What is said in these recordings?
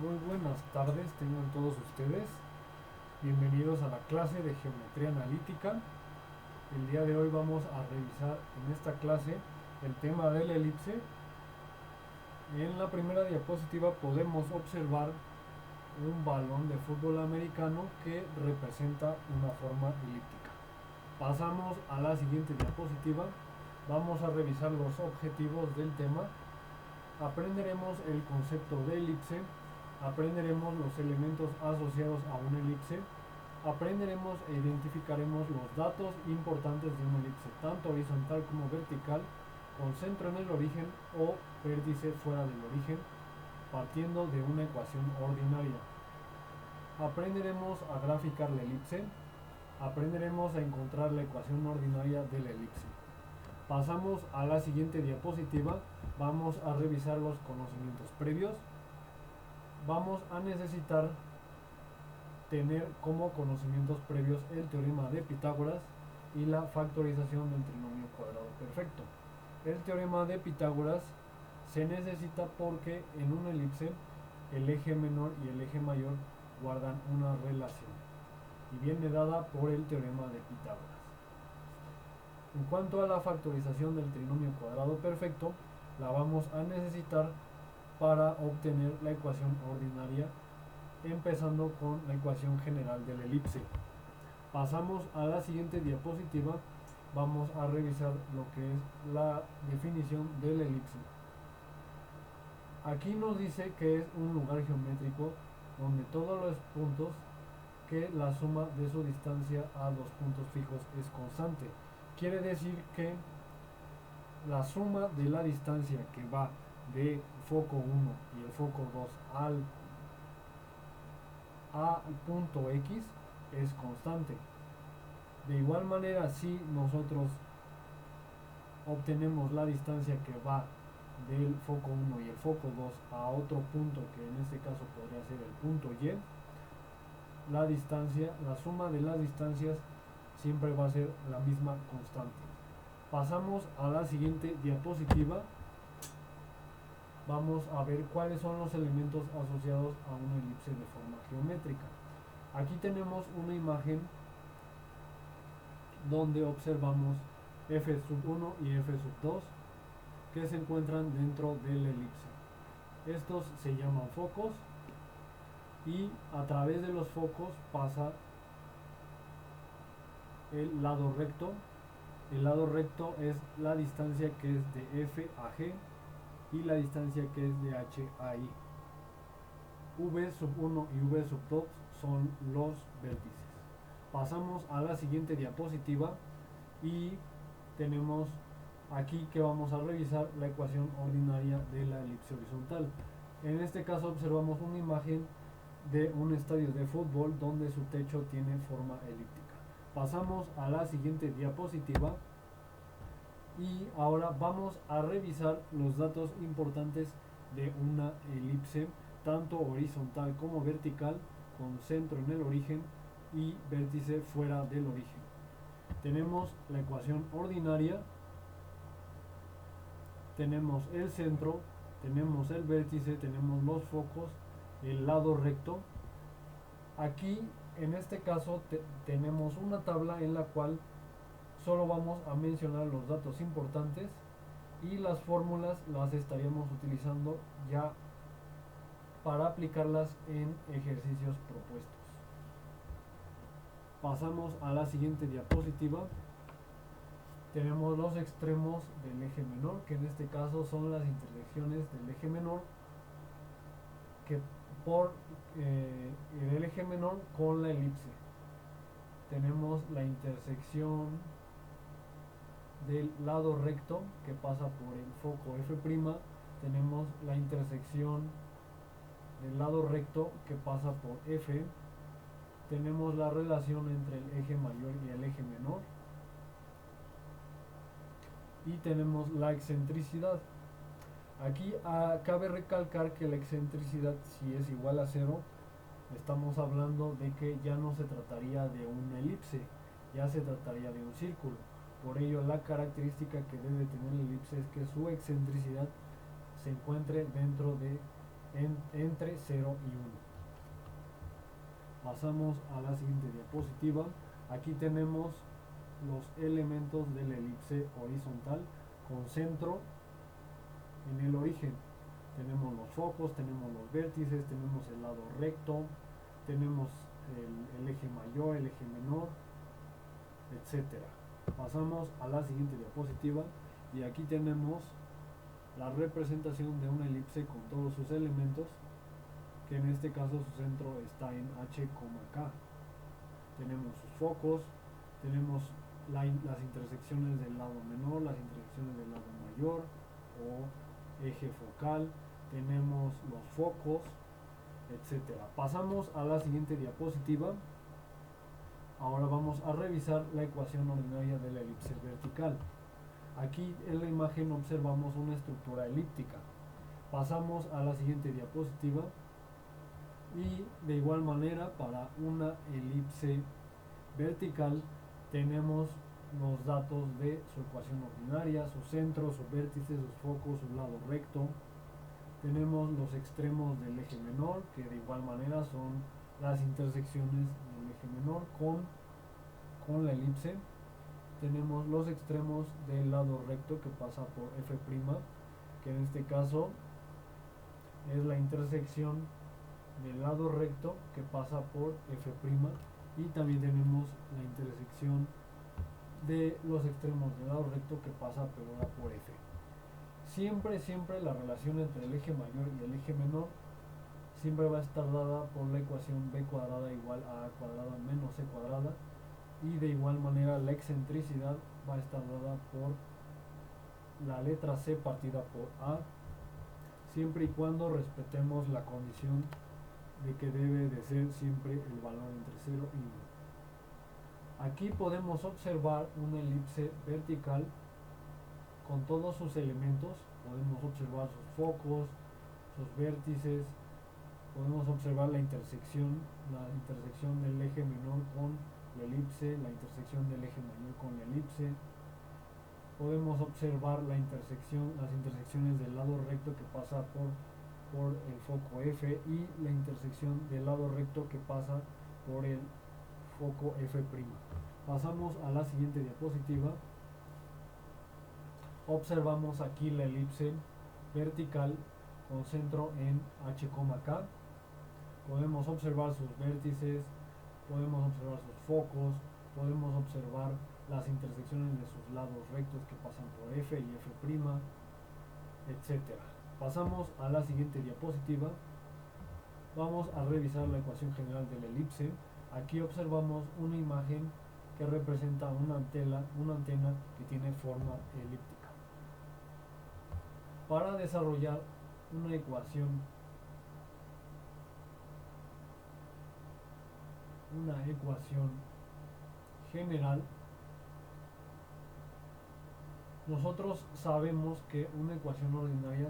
Muy buenas tardes, tengan todos ustedes. Bienvenidos a la clase de geometría analítica. El día de hoy vamos a revisar en esta clase el tema de la elipse. En la primera diapositiva podemos observar un balón de fútbol americano que representa una forma elíptica. Pasamos a la siguiente diapositiva. Vamos a revisar los objetivos del tema. Aprenderemos el concepto de elipse, aprenderemos los elementos asociados a una elipse, aprenderemos e identificaremos los datos importantes de una elipse, tanto horizontal como vertical, con centro en el origen o vértice fuera del origen, partiendo de una ecuación ordinaria. Aprenderemos a graficar la elipse, aprenderemos a encontrar la ecuación ordinaria de la elipse. Pasamos a la siguiente diapositiva. Vamos a revisar los conocimientos previos. Vamos a necesitar tener como conocimientos previos el teorema de Pitágoras y la factorización del trinomio cuadrado perfecto. El teorema de Pitágoras se necesita porque en una elipse el eje menor y el eje mayor guardan una relación y viene dada por el teorema de Pitágoras. En cuanto a la factorización del trinomio cuadrado perfecto, la vamos a necesitar para obtener la ecuación ordinaria, empezando con la ecuación general de la elipse. Pasamos a la siguiente diapositiva. Vamos a revisar lo que es la definición de la elipse. Aquí nos dice que es un lugar geométrico donde todos los puntos, que la suma de su distancia a dos puntos fijos es constante. Quiere decir que la suma de la distancia que va de foco 1 y el foco 2 al punto X es constante. De igual manera, si nosotros obtenemos la distancia que va del foco 1 y el foco 2 a otro punto, que en este caso podría ser el punto Y, la distancia, la suma de las distancias siempre va a ser la misma constante. Pasamos a la siguiente diapositiva. Vamos a ver cuáles son los elementos asociados a una elipse de forma geométrica. Aquí tenemos una imagen donde observamos f(1) y f(2) que se encuentran dentro de la elipse. Estos se llaman focos y a través de los focos pasa el lado recto. El lado recto es la distancia que es de F a G y la distancia que es de H a I. V(1) y V(2) son los vértices. Pasamos a la siguiente diapositiva y tenemos aquí que vamos a revisar la ecuación ordinaria de la elipse horizontal. En este caso observamos una imagen de un estadio de fútbol donde su techo tiene forma elíptica. Pasamos a la siguiente diapositiva y ahora vamos a revisar los datos importantes de una elipse, tanto horizontal como vertical, con centro en el origen y vértice fuera del origen. Tenemos la ecuación ordinaria, tenemos el centro, tenemos el vértice, tenemos los focos, el lado recto. Aquí en este caso tenemos una tabla en la cual solo vamos a mencionar los datos importantes y las fórmulas las estaríamos utilizando ya para aplicarlas en ejercicios propuestos. Pasamos a la siguiente diapositiva. Tenemos los extremos del eje menor, que en este caso son las intersecciones del eje menor que por el eje menor con la elipse. Tenemos la intersección del lado recto que pasa por el foco F', tenemos la intersección del lado recto que pasa por F, tenemos la relación entre el eje mayor y el eje menor y tenemos la excentricidad. Aquí cabe recalcar que la excentricidad, si es igual a 0, estamos hablando de que ya no se trataría de una elipse, ya se trataría de un círculo. Por ello, la característica que debe tener la elipse es que su excentricidad se encuentre dentro de entre 0 y 1. Pasamos a la siguiente diapositiva. Aquí tenemos los elementos de la elipse horizontal con centro en el origen. Tenemos los focos, tenemos los vértices, tenemos el lado recto, tenemos el eje mayor, el eje menor, etcétera. Pasamos a la siguiente diapositiva y aquí tenemos la representación de una elipse con todos sus elementos, que en este caso su centro está en H, K. Tenemos sus focos, tenemos las intersecciones del lado menor, las intersecciones del lado mayor o eje focal, tenemos los focos, etcétera. Pasamos a la siguiente diapositiva. Ahora vamos a revisar la ecuación ordinaria de la elipse vertical. Aquí en la imagen observamos una estructura elíptica. Pasamos a la siguiente diapositiva y de igual manera para una elipse vertical tenemos los datos de su ecuación ordinaria, su centro, sus vértices, sus focos, su lado recto. Tenemos los extremos del eje menor, que de igual manera son las intersecciones del eje menor con la elipse. Tenemos los extremos del lado recto que pasa por F', que en este caso es la intersección del lado recto que pasa por F', y también tenemos la intersección de los extremos del lado recto que pasa por F. Siempre la relación entre el eje mayor y el eje menor siempre va a estar dada por la ecuación b cuadrada igual a cuadrada menos c cuadrada, y de igual manera la excentricidad va a estar dada por la letra c partida por a, siempre y cuando respetemos la condición de que debe de ser siempre el valor entre 0 y 1. Aquí podemos observar una elipse vertical con todos sus elementos. Podemos observar sus focos, sus vértices, podemos observar la intersección del eje menor con la elipse, la intersección del eje mayor con la elipse. Podemos observar las intersecciones del lado recto que pasa por el foco F y la intersección del lado recto que pasa por el foco F'. Pasamos a la siguiente diapositiva. Observamos aquí la elipse vertical con centro en H, K. Podemos observar sus vértices, podemos observar sus focos, podemos observar las intersecciones de sus lados rectos que pasan por F y F', etcétera. Pasamos a la siguiente diapositiva. Vamos a revisar la ecuación general de la elipse. Aquí observamos una imagen que representa una antena que tiene forma elíptica. Para desarrollar una ecuación general, nosotros sabemos que una ecuación ordinaria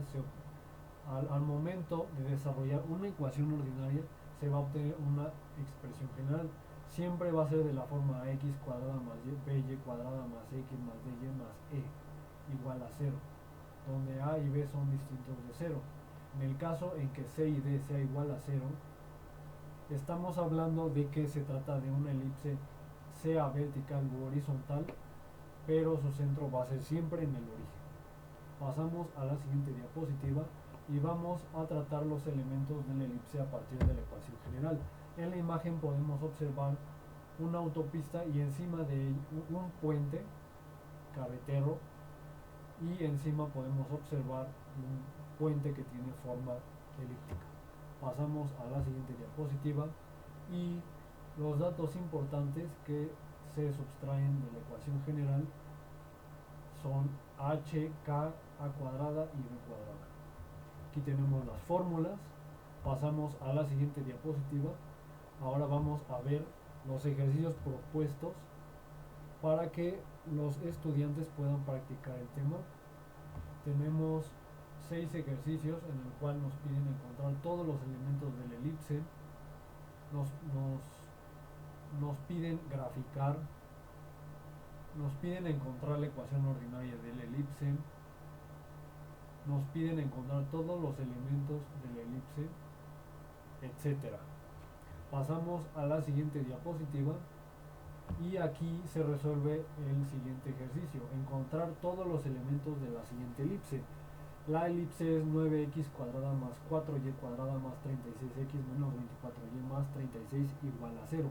al momento de desarrollar una ecuación ordinaria se va a obtener una expresión general. Siempre va a ser de la forma x cuadrada más by cuadrada más x más dy más e igual a 0, donde a y b son distintos de 0. En el caso en que c y d sea igual a 0, estamos hablando de que se trata de una elipse sea vertical u horizontal, pero su centro va a ser siempre en el origen. Pasamos a la siguiente diapositiva y vamos a tratar los elementos de la elipse a partir de la ecuación general. En la imagen podemos observar una autopista y encima de ella un puente carretero, y encima podemos observar un puente que tiene forma elíptica. Pasamos a la siguiente diapositiva y los datos importantes que se sustraen de la ecuación general son h, k, a cuadrada y b cuadrada. Aquí tenemos las fórmulas. Pasamos a la siguiente diapositiva. Ahora vamos a ver los ejercicios propuestos para que los estudiantes puedan practicar el tema. Tenemos 6 ejercicios en el cual nos piden encontrar todos los elementos de la elipse, nos piden graficar, nos piden encontrar la ecuación ordinaria de la elipse, nos piden encontrar todos los elementos de la elipse, etcétera. Pasamos a la siguiente diapositiva y aquí se resuelve el siguiente ejercicio: encontrar todos los elementos de la siguiente elipse. La elipse es 9x cuadrada más 4y cuadrada más 36x menos 24y más 36 igual a 0.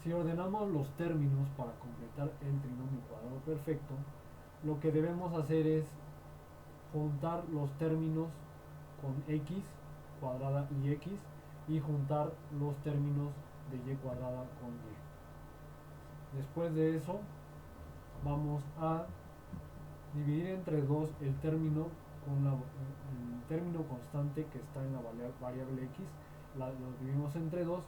Si ordenamos los términos para completar el trinomio cuadrado perfecto, lo que debemos hacer es juntar los términos con x cuadrada y x, y juntar los términos de y cuadrada con y. Después de eso vamos a dividir entre 2 el término constante que está en la variable x, lo dividimos entre 2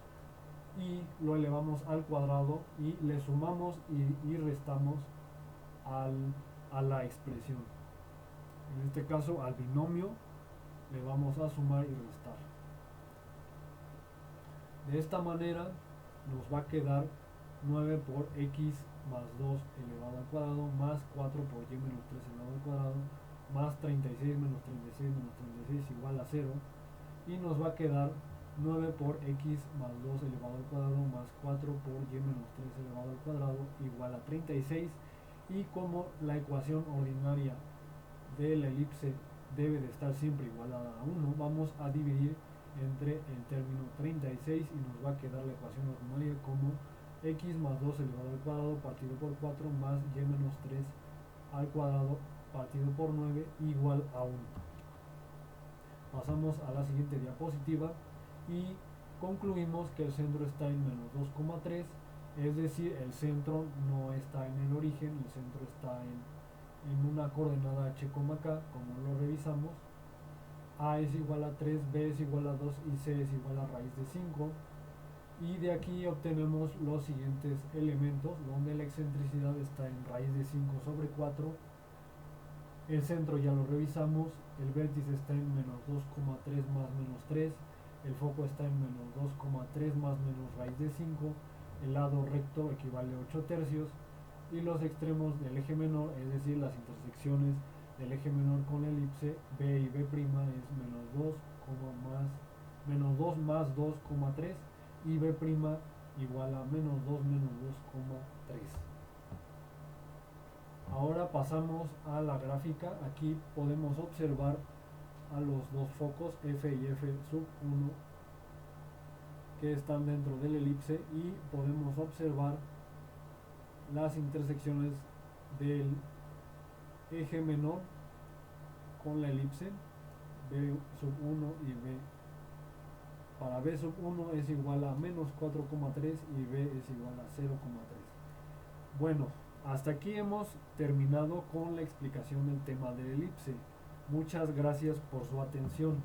y lo elevamos al cuadrado y le sumamos y restamos a la expresión. En este caso al binomio le vamos a sumar y restar. De esta manera nos va a quedar 9 por x más 2 elevado al cuadrado más 4 por y menos 3 elevado al cuadrado más 36 menos 36 menos 36 igual a 0, y nos va a quedar 9 por x más 2 elevado al cuadrado más 4 por y menos 3 elevado al cuadrado igual a 36, y como la ecuación ordinaria de la elipse debe de estar siempre igual a 1, vamos a dividir entre el término 36 y nos va a quedar la ecuación ordinaria como x más 2 elevado al cuadrado partido por 4 más y menos 3 al cuadrado partido por 9 igual a 1. Pasamos a la siguiente diapositiva y concluimos que el centro está en menos 2,3, es decir, el centro no está en el origen, el centro está en una coordenada h, k, como lo revisamos. A es igual a 3, B es igual a 2 y C es igual a raíz de 5. Y de aquí obtenemos los siguientes elementos, donde la excentricidad está en raíz de 5 sobre 4. El centro ya lo revisamos, el vértice está en menos 2,3 más menos 3, el foco está en menos 2,3 más menos raíz de 5, el lado recto equivale a 8 tercios, y los extremos del eje menor, es decir, las intersecciones del eje menor con la elipse B y B' es menos 2 más 2,3 y B' igual a menos 2 menos 2,3. Ahora pasamos a la gráfica. Aquí podemos observar a los dos focos F y F sub 1 que están dentro de la elipse, y podemos observar las intersecciones del eje menor con la elipse B sub 1 y B. Para B sub 1 es igual a menos 4,3 y B es igual a 0,3. Bueno, hasta aquí hemos terminado con la explicación del tema de la elipse. Muchas gracias por su atención.